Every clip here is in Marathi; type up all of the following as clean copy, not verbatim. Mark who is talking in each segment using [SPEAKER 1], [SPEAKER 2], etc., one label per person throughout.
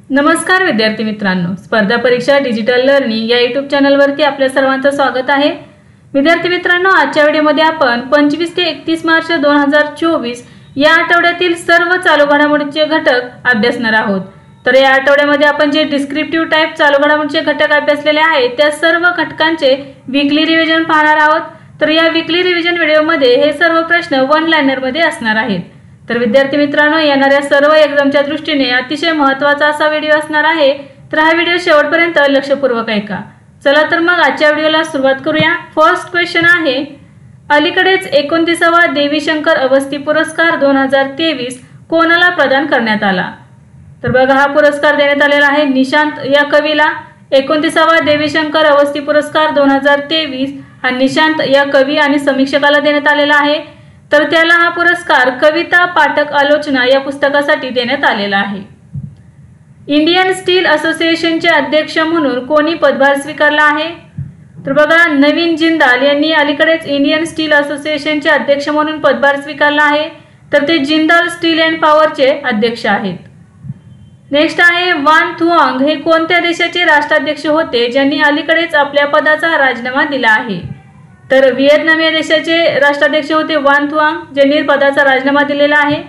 [SPEAKER 1] नमस्कार विद्यार्थी मित्रांनो, स्पर्धा परीक्षा डिजिटल लर्निंग या यूट्यूब चॅनलवरती आपल्या सर्वांचं स्वागत आहे। विद्यार्थी मित्रांनो, आजच्या व्हिडिओमध्ये आपण 25 ते 31 मार्च 2024 या आठवड्यातील सर्व चालू घडामोडींचे घटक अभ्यासणार आहोत। तर या आठवड्यामध्ये आपण जे डिस्क्रिप्टिव्ह टाइप चालू घडामोडींचे घटक अभ्यासलेले आहेत त्या सर्व घटकांचे वीकली रिव्हिजन पाहणार आहोत। तर या वीकली रिव्हिजन व्हिडिओमध्ये हे सर्व प्रश्न वन लाइनर मध्ये असणार आहेत। तर विद्यार्थी मित्रांनो, येणाऱ्या सर्व एक्झामच्या दृष्टीने अतिशय महत्त्वाचा असा व्हिडिओ असणार आहे। तर हा व्हिडिओ शेवटपर्यंत लक्षपूर्वक ऐका। चला तर मग आजच्या व्हिडिओला सुरुवात करूया। फर्स्ट क्वेश्चन आहे, अलीकडेच 29वा देवीशंकर अवस्थी पुरस्कार 2023 कोणाला प्रदान करण्यात आला? तर बघा, हा पुरस्कार देण्यात आलेला आहे निशांत या कवीला। 29वा देवीशंकर अवस्थी पुरस्कार 2023 हा निशांत या कवी आणि समीक्षकाला देण्यात आलेला आहे। तर त्याला हा पुरस्कार कविता पाठक आलोचना या पुस्तकासाठी देण्यात आलेला आहे। इंडियन स्टील असोसिएशनचे अध्यक्ष म्हणून कोणी पदभार स्वीकारला आहे? तर बघा, नवीन जिंदाल यांनी अलीकडेच इंडियन स्टील असोसिएशनचे अध्यक्ष म्हणून पदभार स्वीकारला आहे। तर ते जिंदाल स्टील अँड पॉवरचे अध्यक्ष आहेत। नेक्स्ट आहे, वान थुआंग हे कोणत्या देशाचे राष्ट्राध्यक्ष होते ज्यांनी अलीकडेच आपल्या पदाचा राजीनामा दिला आहे? तर व्हिएतनाम या देशाचे राष्ट्राध्यक्ष होते वान थुआंग, ज्यांनी पदाचा राजीनामा दिलेला आहे।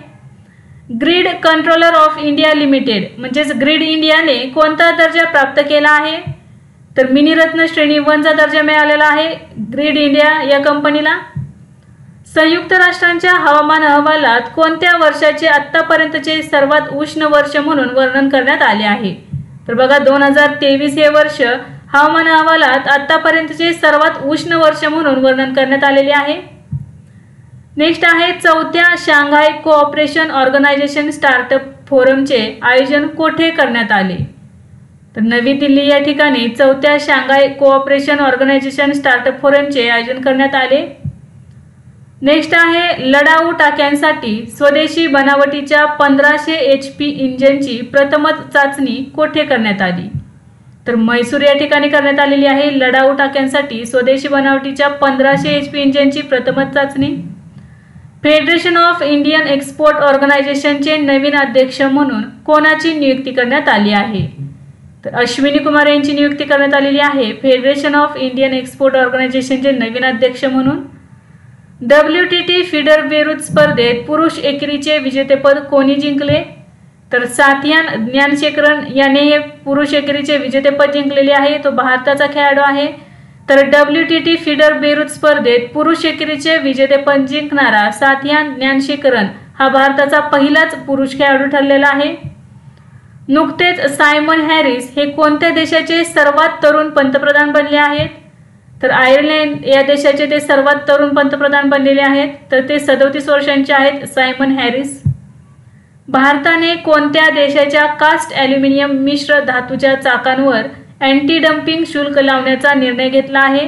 [SPEAKER 1] Grid controller of India limited म्हणजेच ग्रीड इंडियाने कोणता दर्जा प्राप्त केला आहे? तर मिनीरत्न श्रेणी 1 चा दर्जा मिळालेला आहे ग्रीड इंडिया या कंपनीला। संयुक्त राष्ट्रांच्या हवामान अहवालात कोणत्या वर्षाचे आतापर्यंतचे सर्वात उष्ण वर्ष म्हणून वर्णन करण्यात आले आहे? तर बघा, 2023 हे वर्ष हवामान अहवालात आतापर्यंतचे सर्वात उष्ण वर्ष म्हणून वर्णन करण्यात आलेले आहे। नेक्स्ट आहे, चौथ्या शांघाय कोऑपरेशन ऑर्गनायझेशन स्टार्टअप फोरमचे आयोजन कोठे करण्यात आले? तर नवी दिल्ली या ठिकाणी चौथ्या शांघाय कोऑपरेशन ऑर्गनायझेशन स्टार्टअप फोरमचे आयोजन करण्यात आले। नेक्स्ट आहे, लढाऊ टाक्यांसाठी स्वदेशी बनावटीच्या 1500 HP इंजिनची प्रथमच चाचणी कोठे करण्यात आली? तर म्हैसूर या ठिकाणी करण्यात आलेली आहे लढाऊ टाक्यांसाठी स्वदेशी बनावटीच्या 1500 HP इंजिनची प्रथमच चाचणी। फेडरेशन ऑफ इंडियन एक्सपोर्ट ऑर्गनायझेशनचे नवीन अध्यक्ष म्हणून कोणाची नियुक्ती करण्यात आली आहे? तर अश्विनी कुमार यांची नियुक्ती करण्यात आलेली आहे फेडरेशन ऑफ इंडियन एक्सपोर्ट ऑर्गनायझेशनचे नवीन अध्यक्ष म्हणून। WTT फीडर बेरूत स्पर्धेत पुरुष एकेरीचे विजेतेपद कोणी जिंकले? तर साथियान ज्ञानशेखरन याने हे पुरुष एकेरीचे विजेतेपद जिंकलेले आहे। तो भारताचा खेळाडू आहे। तर WTT फीडर बेरूत स्पर्धेत पुरुष एकेरीचे विजेतेपद जिंकणारा साथियान ज्ञानशेखरन हा भारताचा पहिलाच पुरुष खेळाडू ठरलेला आहे। नुकतेच सायमन हॅरिस हे कोणत्या देशाचे सर्वात तरुण पंतप्रधान बनले आहेत? तर आयर्लंड या देशाचे ते सर्वात तरुण पंतप्रधान बनलेले आहेत। तर ते 37 वर्षांचे आहेत सायमन हॅरिस। भारताने कोणत्या देशाच्या कास्ट ॲल्युमिनियम मिश्र धातूच्या चाकांवर अँटी डम्पिंग शुल्क लावण्याचा निर्णय घेतला आहे?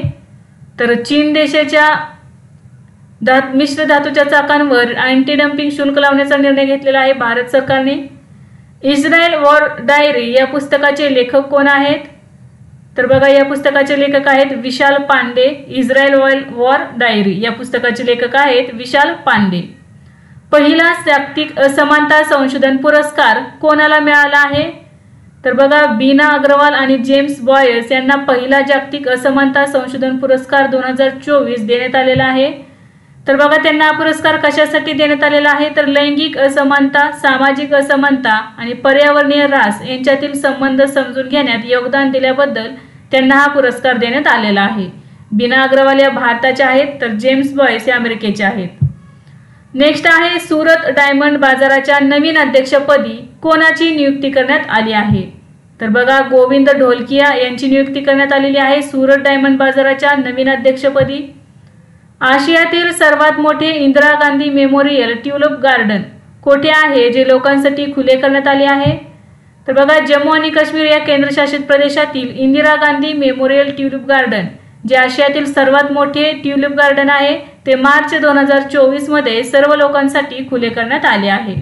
[SPEAKER 1] तर चीन देशाच्या मिश्र धातूच्या चाकांवर अँटी डम्पिंग शुल्क लावण्याचा निर्णय घेतलेला आहे भारत सरकारने। इस्रायल वॉर डायरी या पुस्तकाचे लेखक कोण आहेत? तर बघा, या पुस्तकाचे लेखक आहेत विशाल पांडे। इस्रायल वॉर डायरी या पुस्तकाचे लेखक आहेत विशाल पांडे। पहिला जागतिक असमानता संशोधन पुरस्कार कोणाला मिळाला आहे? तर बघा, बीना अग्रवाल आणि जेम्स बॉयस यांना पहिला जागतिक असमानता संशोधन पुरस्कार 2024 देण्यात आलेला आहे। तर बघा, त्यांना हा पुरस्कार कशासाठी देण्यात आलेला आहे? तर लैंगिक असमानता, सामाजिक असमानता आणि पर्यावरणीय ऱ्हास यांच्यातील संबंध समजून घेण्यात योगदान दिल्याबद्दल त्यांना हा पुरस्कार देण्यात आलेला आहे। बीना अग्रवाल या भारताच्या आहेत, तर जेम्स बॉयस या अमेरिकेचे आहेत। नेक्स्ट आहे, सुरत डायमंड बाजाराच्या नवीन अध्यक्षपदी कोणाची नियुक्ती करण्यात आली आहे? तर बघा, गोविंद ढोलकिया यांची नियुक्ती करण्यात आलेली आहे सुरत डायमंड बाजाराच्या नवीन अध्यक्षपदी। आशियातील सर्वात मोठे Indira Gandhi memorial tulip garden कोठे आहे जे लोकांसाठी खुले करण्यात आले आहे? तर बघा, जम्मू आणि काश्मीर या केंद्रशासित प्रदेशातील Indira Gandhi memorial tulip garden जे आशियातील सर्वात मोठे ट्यूलिप गार्डन आहे ते मार्च 2024 मध्ये सर्व लोकांसाठी खुले करण्यात आले आहे।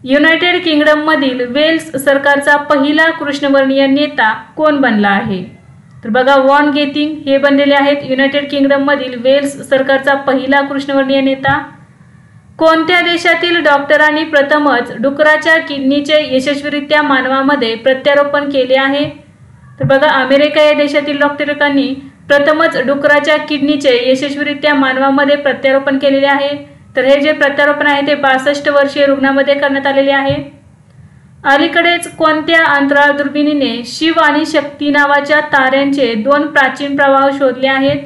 [SPEAKER 1] युनायटेड किंगडम मधील वेल्स सरकारचा पहिला कृष्णवर्णीय नेता कोण बनला आहे? तर बघा, वॉन गेटिंग हे बनलेले आहेत युनायटेड किंगडम मधील वेल्स सरकारचा पहिला कृष्णवर्णीय नेता। कोणत्या देशातील डॉक्टरांनी प्रथमच डुकराच्या किडनीचे यशस्वीरित्या मानवामध्ये प्रत्यारोपण केले आहे? तर बघा, अमेरिका या देशातील डॉक्टरांनी प्रथमच डुकराच्या किडनीचे यशस्वीरित्या मानवामध्ये प्रत्यारोपण केलेले आहे। तर हे जे प्रत्यारोपण आहे ते 62 वर्षीय रुग्णामध्ये करण्यात आलेले आहे। अलीकडेच कोणत्या अंतराळ दुर्बिणीने शिव आणि शक्ती नावाच्या ताऱ्यांचे 2 प्राचीन प्रवाह शोधले आहेत?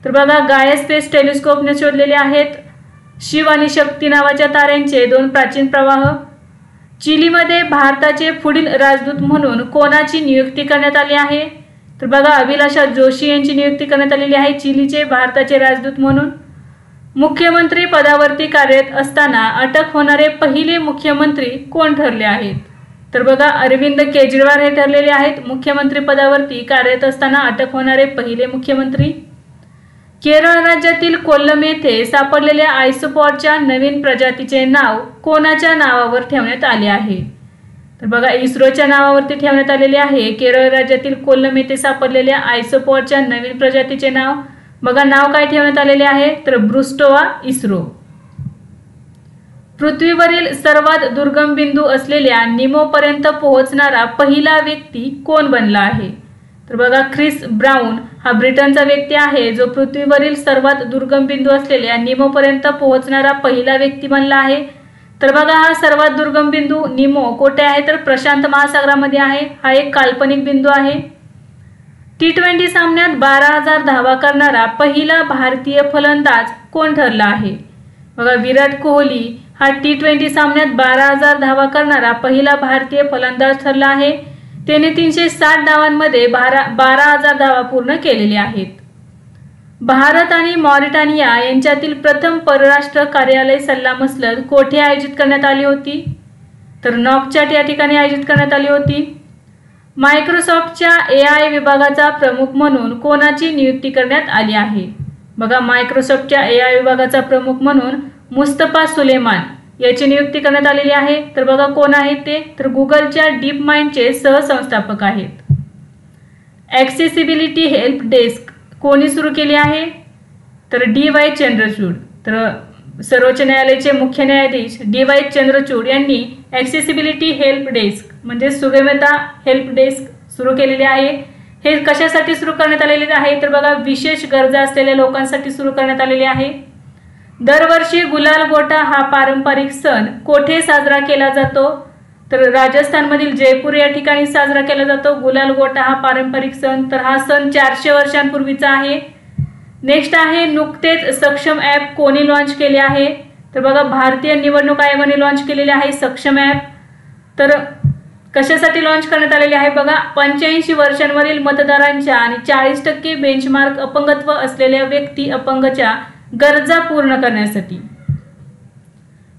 [SPEAKER 1] तर बघा, गाया स्पेस टेलिस्कोपने शोधलेले आहेत शिव आणि शक्ती नावाच्या ताऱ्यांचे 2 प्राचीन प्रवाह। चिलीमध्ये भारताचे पुढील राजदूत म्हणून कोणाची नियुक्ती करण्यात आली आहे? तर बघा, अभिलाषा जोशी यांची नियुक्ती करण्यात आलेली आहे चिलीचे भारताचे राजदूत म्हणून। मुख्यमंत्री पदावरती कार्यरत असताना अटक होणारे पहिले मुख्यमंत्री कोण ठरले आहेत? तर बघा, अरविंद केजरीवाल हे ठरलेले आहेत मुख्यमंत्री पदावरती कार्यरत असताना अटक होणारे पहिले मुख्यमंत्री। केरळ राज्यातील कोल्लम येथे सापडलेल्या आयसोपॉडच्या नवीन प्रजातीचे नाव कोणाच्या नावावर ठेवण्यात आले आहे? तर बघा, इस्रोच्या नावावरती ठेवण्यात आलेले आहे केरळ राज्यातील कोल्लम येथे सापडलेल्या आयसोपॉडच्या नवीन प्रजातीचे नाव। बघा, नाव काय ठेवण्यात आलेले आहे? तर ब्रुस्टोवा इस्रो। पृथ्वीवरील सर्वात दुर्गम बिंदू असलेल्या निमोपर्यंत पोहोचणारा पहिला व्यक्ती कोण बनला आहे? तर बघा, ख्रिस ब्राउन हा ब्रिटनचा व्यक्ती आहे जो पृथ्वीवरील सर्वात दुर्गम बिंदू असलेल्या निमोपर्यंत पोहोचणारा पहिला व्यक्ती बनला आहे। तर बघा, हा सर्वात दुर्गम बिंदू निमो कोठे आहे? तर प्रशांत महासागरामध्ये आहे। हा एक काल्पनिक बिंदू आहे। T20 सामन्यात 12,000 धावा करणारा पहिला भारतीय फलंदाज कोण ठरला आहे? बघा, विराट कोहली हा T20 सामन्यात 12,000 धावा करणारा पहिला भारतीय फलंदाज ठरला आहे। त्याने 360 डावांमध्ये 12,000 धावा पूर्ण केलेल्या आहेत। भारत आणि मॉरिटानिया यांच्यातील प्रथम परराष्ट्र कार्यालय सल्लामसलत कोठे आयोजित करण्यात आली होती? तर नॉकचॅट या ठिकाणी आयोजित करण्यात आली होती। मायक्रोसॉफ्टच्या AI विभागाचा प्रमुख म्हणून कोणाची नियुक्ती करण्यात आली आहे? बघा, मायक्रोसॉफ्टच्या AI विभागाचा प्रमुख म्हणून मुस्तफा सुलेमान याची नियुक्ती करण्यात आलेली आहे। तर बघा, कोण आहेत ते? तर गुगलच्या डीप माइंडचे सहसंस्थापक आहेत। ॲक्सेसिबिलिटी हेल्प डेस्क कोणी सुरू केली आहे? तर DY चंद्रचूड। तर सर्वोच्च न्यायालयाचे मुख्य न्यायाधीश DY चंद्रचूड यांनी ॲक्सेसिबिलिटी हेल्प डेस्क म्हणजे सुगमता हेल्प डेस्क सुरू केलेले आहे। हे कशासाठी सुरू करण्यात आलेले आहे? तर बघा, विशेष गरजा असलेल्या लोकांसाठी सुरू करण्यात आलेले आहे। दरवर्षी गुलाल गोटा हा पारंपरिक सण कोठे साजरा केला जातो? तर राजस्थानमधील जयपूर या ठिकाणी साजरा केला जातो गुलाल गोटा हा पारंपरिक सण। तर हा सण 400 वर्षांपूर्वीचा आहे। नेक्स्ट आहे, नुकतेच सक्षम ॲप कोणी लॉन्च केले आहे? तर बघा, भारतीय निवडणूक आयोगाने लॉन्च केलेले आहे सक्षम ॲप। तर कशासाठी लॉन्च करण्यात आलेले आहे? बघा, 85 वर्षांवरील मतदारांच्या आणि 40% बेंचमार्क अपंगत्व असलेल्या व्यक्ती अपंगच्या गरजा पूर्ण करण्यासाठी।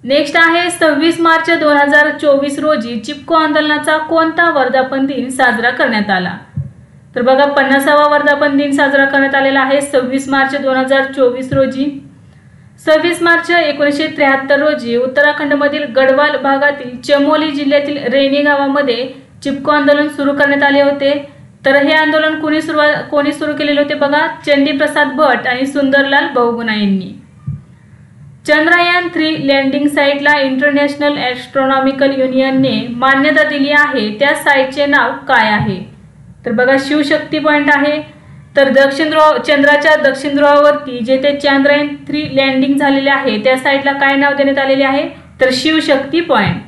[SPEAKER 1] नेक्स्ट आहे, 26 मार्च 2024 रोजी चिपको आंदोलनाचा कोणता वर्धापन दिन साजरा करण्यात आला? तर बघा, 50वा वर्धापन दिन साजरा करण्यात आलेला आहे 26 मार्च 2024 रोजी। 26 मार्च 1973 रोजी उत्तराखंडमधील गढवाल भागातील चमोली जिल्ह्यातील रेनी गावामध्ये चिपको आंदोलन सुरू करण्यात आले होते। तर हे आंदोलन कोणी सुरू केलेले होते? बघा, चंदीप्रसाद भट आणि सुंदरलाल बहुगुणा यांनी। चंद्रयान-3 लँडिंग साईटला इंटरनॅशनल ॲस्ट्रॉनॉमिकल युनियनने मान्यता दिली आहे त्या साईटचे नाव काय आहे? तर बघा, शिवशक्ती पॉइंट आहे। तर चंद्राच्या दक्षिण ध्रुवावरती जेथे चंद्रयान-3 लँडिंग झालेले आहे त्या साईटला काय नाव देण्यात आलेले आहे? तर शिवशक्ती पॉइंट।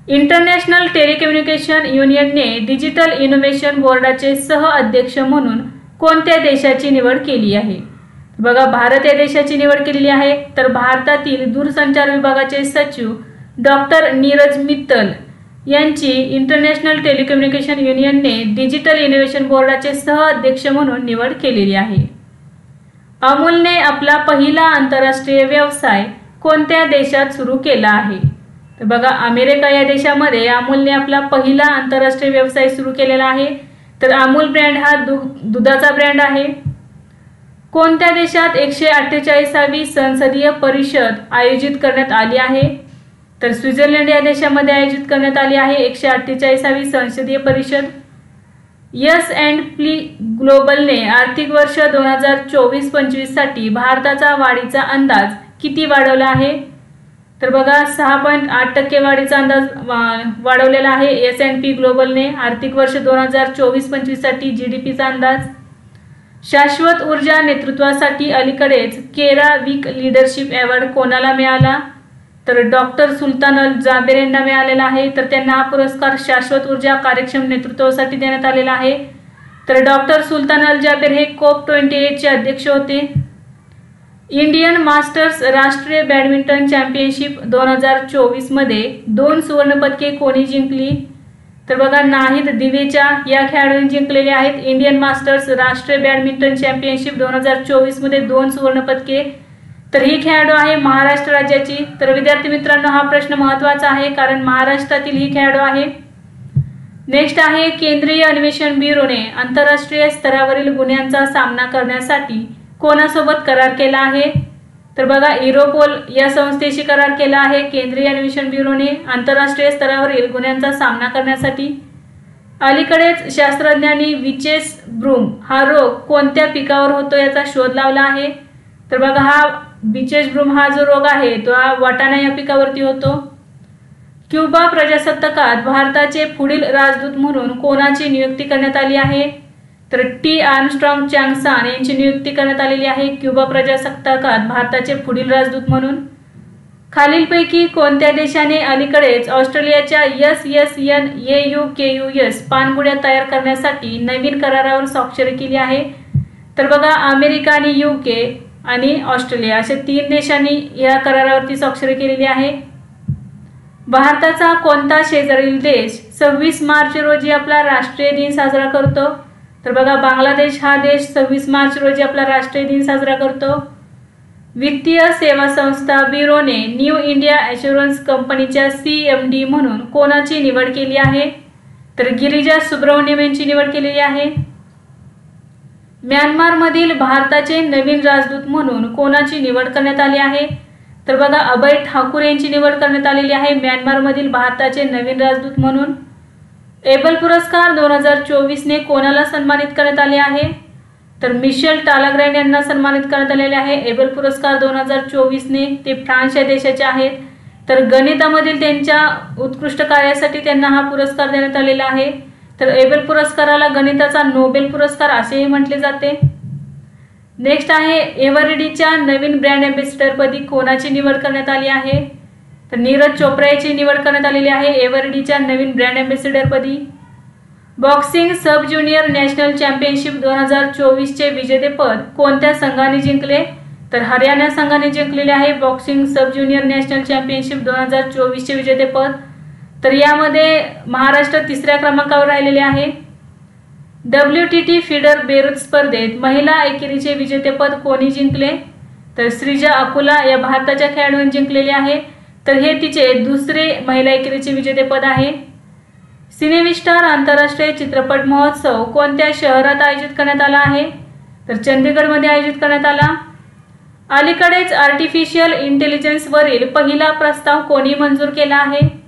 [SPEAKER 1] इंटरनॅशनल टेलिकम्युनिकेशन युनियनने डिजिटल इनोव्हेशन बोर्डाचे सह अध्यक्ष म्हणून कोणत्या देशाची निवड केली आहे? बघा, भारत या देशाची निवड केलेली आहे। तर भारतातील दूरसंचार विभागाचे सचिव डॉक्टर नीरज मित्तल यांची इंटरनॅशनल टेलिकम्युनिकेशन युनियनने डिजिटल इनोव्हेशन बोर्डाचे सह अध्यक्ष म्हणून निवड केलेली आहे। अमूलने आपला पहिला आंतरराष्ट्रीय व्यवसाय कोणत्या देशात सुरू केला आहे? तर बघा, अमेरिका या देशामध्ये अमूलने आपला पहिला आंतरराष्ट्रीय व्यवसाय सुरू केलेला आहे। तर अमूल ब्रँड हा दुधाचा ब्रँड आहे। कोणत्या देशात 148वी संसदीय परिषद आयोजित करण्यात आली आहे? तर स्वित्झर्लंड या देशामध्ये आयोजित करण्यात आली आहे 148वी संसदीय परिषद। S&P ग्लोबलने आर्थिक वर्ष 2024-25 साठी भारताचा वाढीचा अंदाज किती वाढवला आहे? तर बघा 6.8% वाढीचा अंदाज वाढवलेला आहे S&P ग्लोबलने आर्थिक वर्ष 2024-25 साठी GDPचा अंदाज। शाश्वत ऊर्जा नेतृत्वासाठी अलीकडेच केरा वीक लीडरशिप अवॉर्ड कोणाला मिळाला? तर डॉक्टर सुलतान अल जाबेर यांना मिळालेला आहे। तर त्यांना हा पुरस्कार शाश्वत ऊर्जा कार्यक्षम नेतृत्वासाठी देण्यात आलेला आहे। तर डॉक्टर सुलतान अल जाबेर हे COP28 चे अध्यक्ष होते। इंडियन मास्टर्स राष्ट्रीय बॅडमिंटन चॅम्पियनशिप 2024 मध्ये 2 सुवर्णपदके कोणी जिंकली? तर बघा नाहिद दिवेचा या खेळाडूंनी जिंकलेले आहेत इंडियन मास्टर्स राष्ट्रीय बॅडमिंटन चॅम्पियनशिप 2024 मध्ये 2 सुवर्णपदके। तर ही खेळाडू आहे महाराष्ट्र राज्याची। तर विद्यार्थी मित्रांनो हा प्रश्न महत्त्वाचा आहे कारण महाराष्ट्रातील ही खेळाडू आहे। नेक्स्ट आहे केंद्रीय अन्वेषण ब्युरोने आंतरराष्ट्रीय स्तरावरील गुन्ह्यांचा सामना करण्यासाठी कोणासोबत करार केला आहे? तर बघा युरोपोल या संस्थेशी करार केला आहे केंद्रीय अन्वेषण ब्युरोने आंतरराष्ट्रीय स्तरावरील गुन्ह्यांचा सामना करण्यासाठी। अलीकडेच शास्त्रज्ञांनी विचेस ब्रूम हा रोग कोणत्या पिकावर होतो याचा शोध लावला आहे? तर बघा हा विचेस ब्रूम हा जो रोग आहे तो वाटाणा या पिकावरती होतो। क्युबा प्रजासत्ताकात भारताचे पुढील राजदूत म्हणून कोणाची नियुक्ती करण्यात आली आहे? तर टी आर्मस्ट्रॉंग चांगसान यांची नियुक्ती करण्यात आलेली आहे क्युबा प्रजासत्ताकात भारताचे पुढील राजदूत म्हणून। खालीलपैकी कोणत्या देशाने अलीकडेच ऑस्ट्रेलियाच्या SSNAUKUS पाणबुड्या तयार करण्यासाठी नवीन करारावर स्वाक्षरी केली आहे? तर बघा अमेरिका आणि UK आणि ऑस्ट्रेलिया अशा 3 देशांनी या करारावरती स्वाक्षरी केलेली आहे। भारताचा कोणता शेजारील देश 26 मार्च रोजी आपला राष्ट्रीय दिन साजरा करतो? तर बघा बांगलादेश हा देश 26 मार्च रोजी आपला राष्ट्रीय दिन साजरा करतो। वित्तीय सेवा संस्था ब्युरोने न्यू इंडिया ॲश्युरन्स कंपनीच्या CMD म्हणून कोणाची निवड केली आहे? तर गिरिजा सुब्रमण्यम यांची निवड केलेली आहे। म्यानमारमधील भारताचे नवीन राजदूत म्हणून कोणाची निवड करण्यात आली आहे? तर बघा अभय ठाकूर यांची निवड करण्यात आलेली आहे म्यानमारमधील भारताचे नवीन राजदूत म्हणून। एबल पुरस्कार 2024 ने कोणाला सन्मानित करण्यात आले आहे? तर मिशेल टालाग्रँड यांना सन्मानित करण्यात आलेले आहे एबल पुरस्कार 2024 ने। ते फ्रान्स या देशाचे आहेत। तर गणितामधील त्यांच्या उत्कृष्ट कार्यासाठी त्यांना हा पुरस्कार देण्यात आलेला आहे। तर एबल पुरस्काराला गणिताचा नोबेल पुरस्कार असेही म्हटले जाते। नेक्स्ट आहे एव्हरेडीच्या नवीन ब्रँड अँबॅसेडरपदी कोणाची निवड करण्यात आली आहे? तर नीरज चोप्रा याची निवड करण्यात आलेली आहे एव्हरेडीच्या नवीन ब्रँड अँबॅसेडरपदी। Boxing sub junior national championship 2024 चे विजेतेपद कोणत्या संघाने जिंकले? तर हरियाणा संघाने जिंकलेले आहे boxing sub junior national championship 2024 चे विजेतेपद। तर यामध्ये महाराष्ट्र 3ऱ्या क्रमांकावर राहिलेले आहे। WTT फीडर बेरूत स्पर्धेत महिला एकेरीचे विजेतेपद कोणी जिंकले? तर श्रीजा अकुला या भारताच्या खेळाडूने जिंकलेले आहे। तर हे तिचे 2रे महिला एकेरीचे विजेतेपद आहे। सिनेविस्टार आंतरराष्ट्रीय चित्रपट महोत्सव कोणत्या शहरात आयोजित करण्यात आला आहे? तर चंदीगडमध्ये आयोजित करण्यात आला। अलीकडेच आर्टिफिशियल इंटेलिजन्स वरील पहिला प्रस्ताव कोणी मंजूर केला आहे?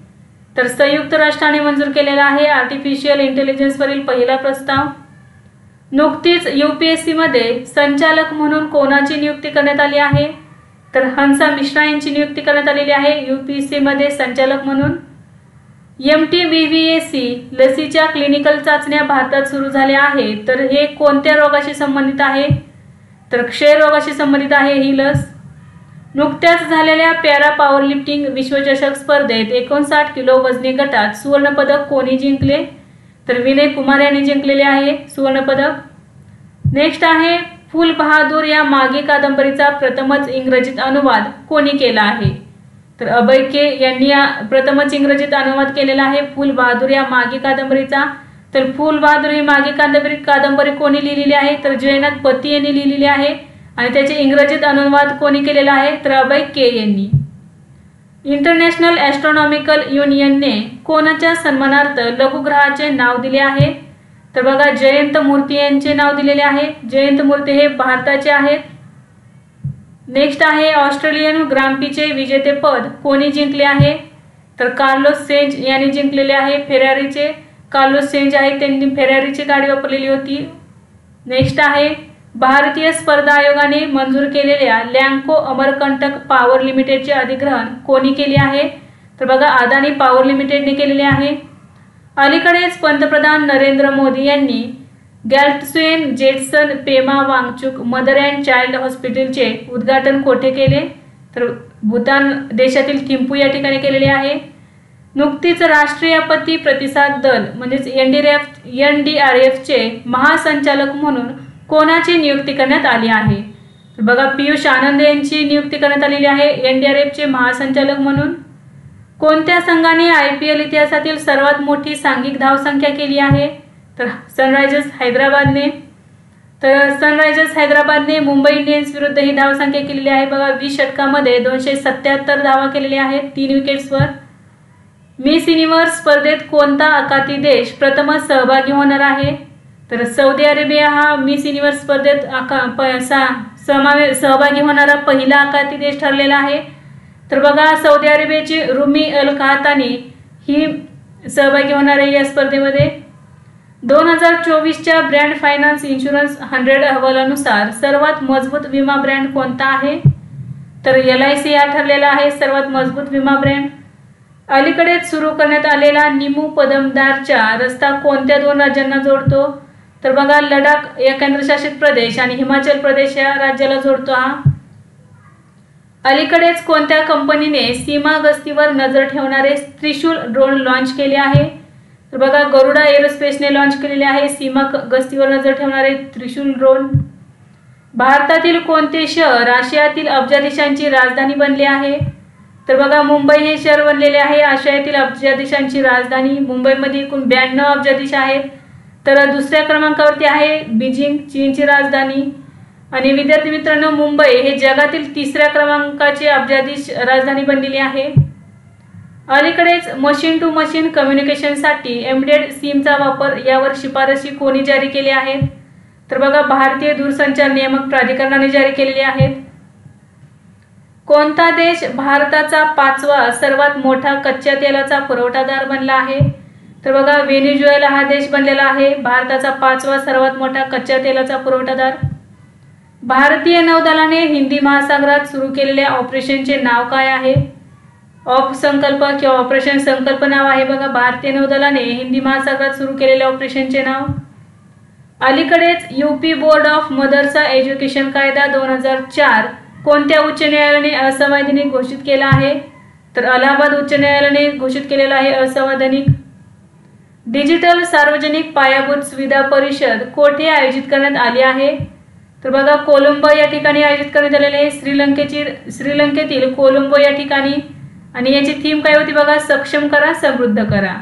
[SPEAKER 1] तर संयुक्त राष्ट्राने मंजूर केलेला आहे आर्टिफिशियल इंटेलिजन्स वरील पहिला प्रस्ताव। नुकतीच UPSC मध्ये संचालक म्हणून कोणाची नियुक्ती करण्यात आली आहे? तर हंसा मिश्रा यांची नियुक्ती करण्यात आलेली आहे UPSC मध्ये संचालक म्हणून। MTBVAC लसीच्या क्लिनिकल चाचण्या भारतात सुरू झाल्या आहेत। तर हे कोणत्या रोगाशी संबंधित आहे? तर क्षयरोगाशी संबंधित आहे ही लस। नुकत्याच झालेल्या पॅरा पॉवरलिफ्टिंग विश्वचषक स्पर्धेत 59 किलो वजनी गटात सुवर्णपदक कोणी जिंकले? तर विनय कुमार यांनी जिंकलेले आहे सुवर्णपदक। नेक्स्ट आहे फूल बहादूर या मागे कादंबरीचा प्रथमच इंग्रजीत अनुवाद कोणी केला आहे? तर अभय के यांनी प्रथमच इंग्रजीत अनुवाद केलेला आहे फूल बहादूर या मागे कादंबरीचा। तर फूल बहादूर ही मागे कादंबरी कोणी लिहिलेली आहे? तर जयनाथ पती यांनी लिहिलेली आहे आणि त्याचे इंग्रजीत अनुवाद कोणी केलेला आहे? तर अभय के यांनी। इंटरनॅशनल ॲस्ट्रॉनॉमिकल युनियनने कोणाच्या सन्मानार्थ लघुग्रहाचे नाव दिले आहे? तर बघा जयंत मूर्ती यांचे नाव दिलेले आहे। जयंत मूर्ती हे भारताचे आहेत। नेक्स्ट आहे ऑस्ट्रेलियन ग्रांप्रीचे विजेतेपद कोणी जिंकले आहे? तर कार्लोस सेंज यांनी जिंकलेले आहे। फेरारीचे कार्लोस सेंज आहेत त्यांनी फेरारीची गाडी वापरलेली होती। नेक्स्ट आहे भारतीय स्पर्धा आयोगाने मंजूर केलेल्या लँको अमरकंटक पॉवर लिमिटेडचे अधिग्रहण कोणी केले आहे? तर बघा अदानी पॉवर लिमिटेडने केलेले आहे. अलीकडेच पंतप्रधान नरेंद्र मोदी यांनी Gyaltsuen Jetsun Pema Wangchuck mother and child हॉस्पिटलचे उद्घाटन कोठे केले? तर भूतान देशातील थिम्पू या ठिकाणी केलेले आहे. नुकतीच राष्ट्रीय आपत्ती प्रतिसाद दल म्हणजेच NDRFचे महासंचालक म्हणून कोणाची नियुक्ती करण्यात आली आहे? तर बघा पियुष आनंद यांची नियुक्ती करण्यात आलेली आहे NDRFचे महासंचालक म्हणून. कोणत्या संघाने IPL इतिहासातील सर्वात मोठी सांघिक धावसंख्या केली आहे? तर सनरायझर्स हैदराबादने. तर सनरायझर्स हैदराबादने मुंबई इंडियन्स विरुद्ध ही धावसंख्या केलेली आहे. बघा 20 षटकामध्ये 277 धावा केलेल्या आहेत 3 विकेट्सवर. मिस युनिव्हर्स स्पर्धेत कोणता आखाती देश प्रथमच सहभागी होणार आहे? तर सौदी अरेबिया हा मिस युनिव्हर्स स्पर्धेत सहभागी होणारा पहिला आखाती देश ठरलेला आहे. तर बघा सौदी अरेबियाची रुमी अल खातानी ही सहभागी होणार आहे या स्पर्धेमध्ये. 2024च्या ब्रँड फायनान्स इन्शुरन्स 100 अहवालानुसार सर्वात मजबूत विमा ब्रँड कोणता आहे? तर LIC हा ठरलेला आहे सर्वात मजबूत विमा ब्रँड. अलीकडेच सुरू करण्यात आलेला निमू पदमदारचा रस्ता कोणत्या 2 राज्यांना जोडतो? तर बघा लडाख या केंद्रशासित प्रदेश आणि हिमाचल प्रदेश या राज्याला जोडतो हा. अलीकडेच कोणत्या कंपनीने सीमा गस्तीवर नजर ठेवणारे त्रिशूल ड्रोन लॉन्च केले आहे? तर बघा गरुडा एरोस्पेसने लॉन्च केलेले आहे सीमा गस्तीवर नजर ठेवणारे त्रिशूल ड्रोन. भारतातील कोणते शहर आशियातील अब्जाधीशांची राजधानी बनले आहे? तर बघा मुंबई हे शहर बनलेले आहे आशियातील अब्जाधीशांची राजधानी. मुंबईमध्ये एकूण 92 अब्जाधीश आहेत. तर दुसऱ्या क्रमांकावरती आहे बीजिंग चीनची राजधानी. आणि विद्यार्थी मित्रांनो मुंबई हे जगातील 3ऱ्या क्रमांकाची अब्जाधीश राजधानी बनलेली आहे. अलीकडेच मशीन टू मशीन कम्युनिकेशनसाठी एम्बेडेड सिमचा वापर यावर शिफारशी कोणी जारी केल्या आहेत? तर बघा भारतीय दूरसंचार नियामक प्राधिकरणाने जारी केलेले आहेत. कोणता देश भारताचा 5वा सर्वात मोठा कच्च्या तेलाचा पुरवठादार बनला आहे? तर बघा व्हेनेझुएला हा देश बनलेला आहे भारताचा 5वा सर्वात मोठा कच्च्या तेलाचा पुरवठादार. भारतीय नौदलाने हिंदी महासागरात सुरू केलेल्या ऑपरेशनचे नाव काय आहे? संकल्प किंवा ऑपरेशन संकल्प नाव आहे बघा भारतीय नौदलाने हिंदी महासागरात सुरू केलेल्या ऑपरेशनचे नाव. अलीकडेच UP board of Madrasa education कायदा 2004 कोणत्या उच्च न्यायालयाने असंवैधानिक घोषित केला आहे? तर अलाहाबाद उच्च न्यायालयाने घोषित केलेला आहे असंवैधानिक. डिजिटल सार्वजनिक पायाभूत सुविधा परिषद कोठे आयोजित करण्यात आली आहे? तर बघा कोलंबो या ठिकाणी आयोजित करण्यात आलेले आहे श्रीलंकेतील कोलंबो या ठिकाणी. आणि याची थीम काय होती बघा सक्षम करा समृद्ध करा.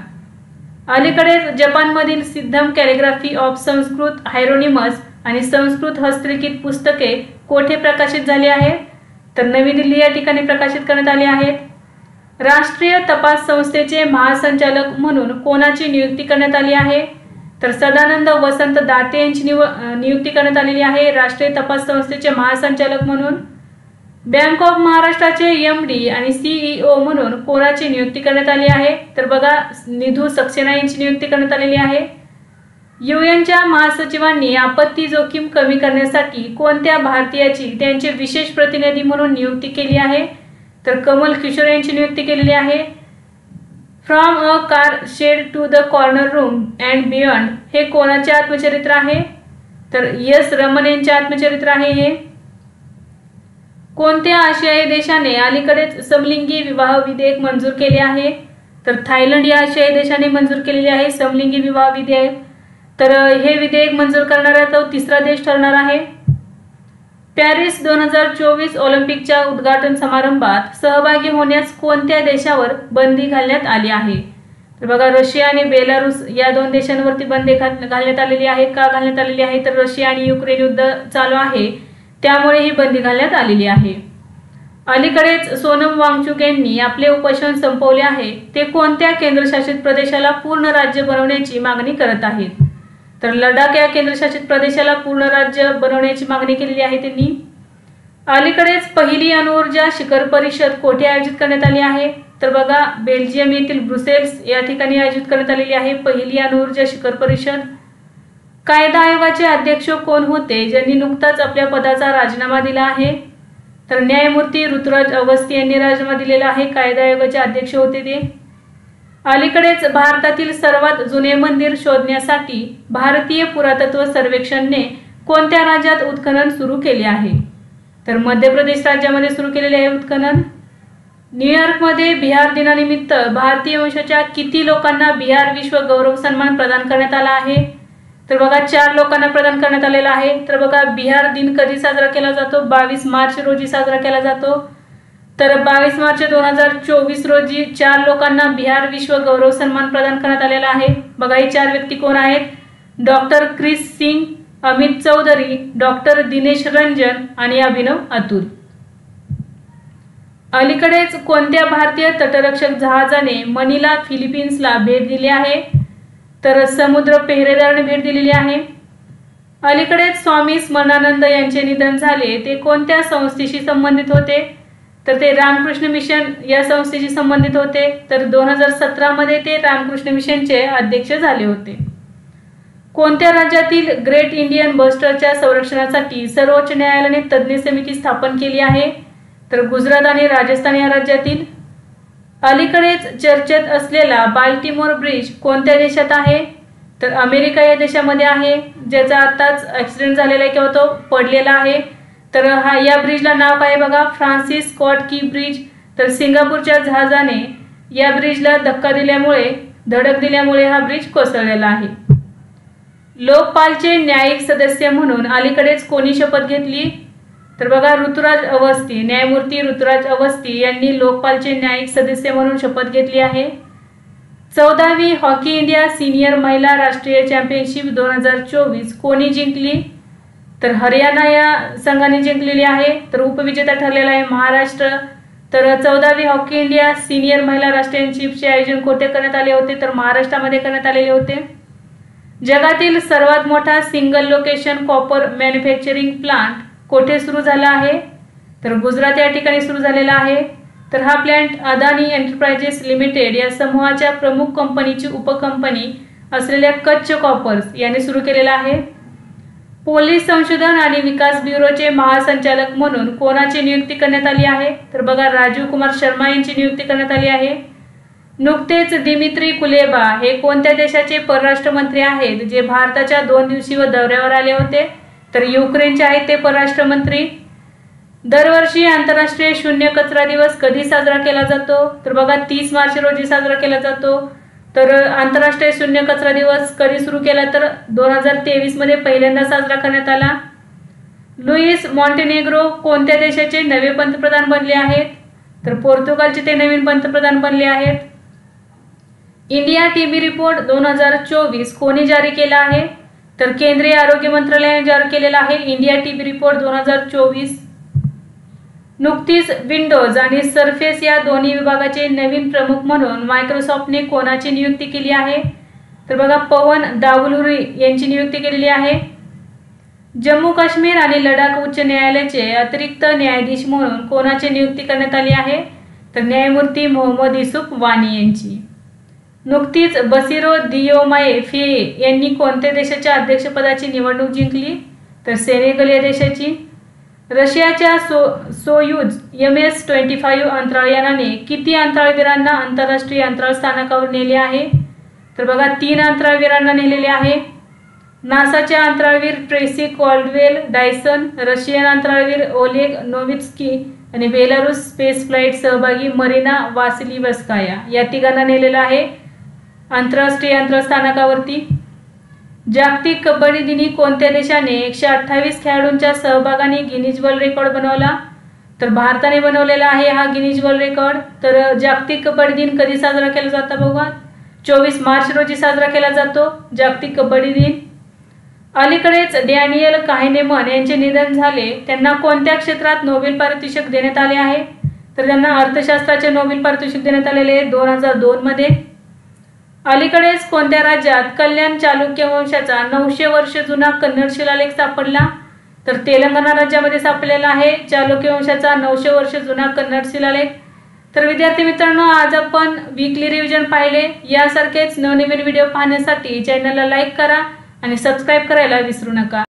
[SPEAKER 1] अलीकडेच जपानमधील सिद्धम कॅलिग्राफी ऑफ संस्कृत हायरोनिमस आणि संस्कृत हस्तलिखित पुस्तके कोठे प्रकाशित झाली आहेत? तर नवी दिल्ली या ठिकाणी प्रकाशित करण्यात आली आहेत. राष्ट्रीय तपास संस्थेचे महासंचालक म्हणून कोणाची नियुक्ती करण्यात आली आहे? तर सदानंद वसंत दाते यांची नियुक्ती करण्यात आलेली आहे राष्ट्रीय तपास संस्थेचे महासंचालक म्हणून. बँक ऑफ महाराष्ट्राचे MD आणि CEO म्हणून कोणाची नियुक्ती करण्यात आली आहे? तर बघा निधू सक्सेना यांची नियुक्ती करण्यात आलेली आहे. UN महासचिवांनी आपत्ती जोखीम कमी करण्यासाठी कोणत्या भारतीयाची त्यांचे विशेष प्रतिनिधी म्हणून नियुक्ती केली आहे? तर कमल किशोर यांची नियुक्ती केलेली आहे. From a car shed to the corner room and beyond हे कोणाचे आत्मचरित्र आहे? तर S रमन यांचे आत्मचरित्र आहे हे. कोणत्या आशियाई देशाने अलीकडेच समलिंगी विवाह विधेयक मंजूर केले आहे? तर थायलंड या आशियाई देशाने मंजूर केलेले आहे समलिंगी विवाह विधेयक. तर हे विधेयक मंजूर करणारा तो 3रा देश ठरणार आहे. पॅरिस 2024 ऑलिम्पिकच्या उद्घाटन समारंभात सहभागी होण्यास कोणत्या देशावर बंदी घालण्यात आली आहे? तर बघा रशिया आणि बेलारूस या 2 देशांवरती बंदी घालण्यात आलेली आहे. का घालण्यात आलेली आहे? तर रशिया आणि युक्रेन युद्ध चालू आहे त्यामुळे ही बंदी घालण्यात आलेली आहे. अलीकडेच सोनम वांगचुक यांनी आपले उपोषण संपवले आहे. ते कोणत्या केंद्रशासित प्रदेशाला पूर्ण राज्य बनवण्याची मागणी करत आहेत? तर लडाख या केंद्रशासित प्रदेशाला पूर्ण राज्य बनवण्याची मागणी केलेली आहे त्यांनी. अलीकडेच पहिली अणुऊर्जा शिखर परिषद कोठे आयोजित करण्यात आली आहे? तर बघा बेल्जियम येथील ब्रुसेल्स या ठिकाणी आयोजित करण्यात आलेली आहे पहिली अणुऊर्जा शिखर परिषद. कायदा आयोगाचे अध्यक्ष कोण होते ज्यांनी नुकताच आपल्या पदाचा राजीनामा दिला आहे? तर न्यायमूर्ती ऋतुराज अवस्थी यांनी राजीनामा दिलेला आहे. कायदा आयोगाचे अध्यक्ष होते ते. अलीकडेच भारतातील सर्वात जुने मंदिर शोधण्यासाठी भारतीय पुरातत्व सर्वेक्षणने कोणत्या राज्यात उत्खनन सुरू केले आहे? तर मध्य प्रदेश राज्यामध्ये सुरू केलेले आहे उत्खनन. न्यूयॉर्कमध्ये बिहार दिनानिमित्त भारतीय वंशाच्या किती लोकांना बिहार विश्व गौरव सन्मान प्रदान करण्यात आला आहे? तर बघा 4 लोकांना प्रदान करण्यात आलेला आहे. तर बघा बिहार दिन कधी साजरा केला जातो? 22 मार्च रोजी साजरा केला जातो. तर 22 मार्च 2024 रोजी 4 लोकांना बिहार विश्व गौरव सन्मान प्रदान करण्यात आलेला आहे. बघा ही 4 व्यक्ती कोण आहेत? Doctor Chris Singh, Amit Chaudhary, doctor Dinesh Ranjan आणि अभिनव अतुल. अलीकडेच कोणत्या भारतीय तटरक्षक जहाजाने मनीला फिलिपिन्सला भेट दिली आहे? तर समुद्र पेहेरेदाराने भेट दिलेली आहे. अलीकडेच स्वामी स्मरणानंद यांचे निधन झाले, ते कोणत्या संस्थेशी संबंधित होते? तर ते रामकृष्ण मिशन या संस्थेशी संबंधित होते. तर 2017 मध्ये ते रामकृष्ण मिशनचे अध्यक्ष झाले होते. कोणत्या राज्यातील ग्रेट इंडियन बस्टरच्या संरक्षणासाठी सर्वोच्च न्यायालयाने तज्ज्ञ समिती स्थापन केली आहे? तर गुजरात आणि राजस्थान या राज्यातील. अलीकडेच चर्चेत असलेला बाल्टिमोर ब्रिज कोणत्या देशात आहे? तर अमेरिका या देशामध्ये आहे, ज्याचा आताच ॲक्सिडेंट झालेला आहे किंवा तो पडलेला आहे. तर या ब्रिजला नाव काय बघा? फ्रान्सिस स्कॉट की ब्रिज. तर सिंगापूरच्या जहाजाने या ब्रिजला धडक दिल्यामुळे हा ब्रिज कोसळलेला आहे. लोकपालचे न्यायिक सदस्य म्हणून अलीकडेच कोणी शपथ घेतली? तर बघा ऋतुराज अवस्थी, न्यायमूर्ती ऋतुराज अवस्थी यांनी लोकपालचे न्यायिक सदस्य म्हणून शपथ घेतली आहे. 14वी हॉकी इंडिया सिनियर महिला राष्ट्रीय चॅम्पियनशिप 2024 कोणी जिंकली? तर हरियाणा या संघाने जिंकलेली आहे. तर उपविजेता ठरलेला आहे महाराष्ट्र. तर 14वी हॉकी इंडिया सिनियर महिला राष्ट्रीय चॅम्पियनशिपचे आयोजन कोठे करण्यात आले होते? तर महाराष्ट्रामध्ये करण्यात आलेले होते. जगातील सर्वात मोठा single location copper manufacturing plant कोठे सुरू झाला आहे? तर गुजरात या ठिकाणी सुरू झालेला आहे. तर हा प्लांट अदानी एंटरप्राइजेस लिमिटेड या समूहाच्या प्रमुख कंपनीची उपकंपनी असलेल्या कच्छ कॉपर्स यांनी सुरू केलेला आहे. पोलीस संशोधन आणि विकास ब्युरोचे महासंचालक म्हणून कोणाची नियुक्ती करण्यात आली आहे? तर बघा राजीव कुमार शर्मा यांची नियुक्ती करण्यात आली आहे. नुकतेच दिमित्री कुलेबा हे कोणत्या देशाचे परराष्ट्र मंत्री आहेत जे भारताच्या 2 दिवसीय दौऱ्यावर आले होते? तर युक्रेनचे आहेत ते परराष्ट्र मंत्री. दरवर्षी आंतरराष्ट्रीय शून्य कचरा दिवस कधी साजरा केला जातो? तर बघा 30 मार्च रोजी साजरा केला जातो. तर आंतरराष्ट्रीय शून्य कचरा दिवस कधी सुरू केला? तर 2023 मध्ये पहिल्यांदा साजरा करण्यात आला. लुईस मॉन्टेनेग्रो कोणत्या देशाचे नवे पंतप्रधान बनले आहेत? तर पोर्तुगालचे ते नवीन पंतप्रधान बनले आहेत. इंडिया टीबी रिपोर्ट 2024 कोणी जारी केला आहे? तर केंद्रीय आरोग्य मंत्रालयाने जारी केलेला आहे इंडिया टीबी रिपोर्ट 2024. नुकतीच विंडोज आणि सरफेस या दोन्ही विभागाचे नवीन प्रमुख म्हणून मायक्रोसॉफ्टने कोणाची नियुक्ती केली आहे? तर बघा पवन दावलुरी यांची नियुक्ती केलेली आहे. जम्मू काश्मीर आणि लडाख उच्च न्यायालयाचे अतिरिक्त न्यायाधीश म्हणून कोणाची नियुक्ती करण्यात आली आहे? तर न्यायमूर्ती मोहम्मद युसुफ वानी यांची. नुकतीच बसिरो दियोमाये फेये यांनी कोणत्या देशाच्या अध्यक्षपदाची निवडणूक जिंकली? तर सेनेगल या देशाची. रशियाच्या सोयुज MS-25 अंतराळ यानाने किती अंतराळवीरांना आंतरराष्ट्रीय अंतराळ स्थानकावर नेले आहे? तर बघा 3 अंतराळवीरांना नेलेले आहे. नासाच्या अंतराळवीर ट्रेसी कॉल्डवेल डायसन, रशियन अंतराळवीर ओलेग नोवित्स्की आणि बेलारूस स्पेस फ्लाईट सहभागी मरीना वासिलिवस्काया या तिघांना नेलेलं आहे आंतरराष्ट्रीय अंतराळ स्थानकावरती. जागतिक कबड्डी दिनी कोणत्या देशाने 128 खेळाडूंच्या सहभागाने गिनीज वर्ल्ड रेकॉर्ड बनवला? तर भारताने बनवलेला आहे हा गिनीज वर्ल्ड रेकॉर्ड. तर जागतिक कबड्डी दिन कधी साजरा केला जातो बघा? 24 मार्च रोजी साजरा केला जातो जागतिक कबड्डी दिन. अलीकडेच डॅनियल काहनेमन यांचे निधन झाले. त्यांना कोणत्या क्षेत्रात नोबेल पारितोषिक देण्यात आले आहे? तर त्यांना अर्थशास्त्राचे नोबेल पारितोषिक देण्यात आलेले आहे 2002 मध्ये. अलीकडेच कोणत्या राज्यात कल्याण चालुक्य वंशाचा 900 वर्ष जुना कन्नड शिलालेख सापडला? तर तेलंगणा राज्यामध्ये सापडलेला आहे चालुक्य वंशाचा 900 वर्ष जुना कन्नड शिलालेख. तर विद्यार्थी मित्रांनो, आज आपण वीकली रिव्हिजन पाहिले. यासारखेच नवनवीन व्हिडिओ पाहण्यासाठी चॅनलला लाईक करा आणि सबस्क्राईब करायला विसरू नका।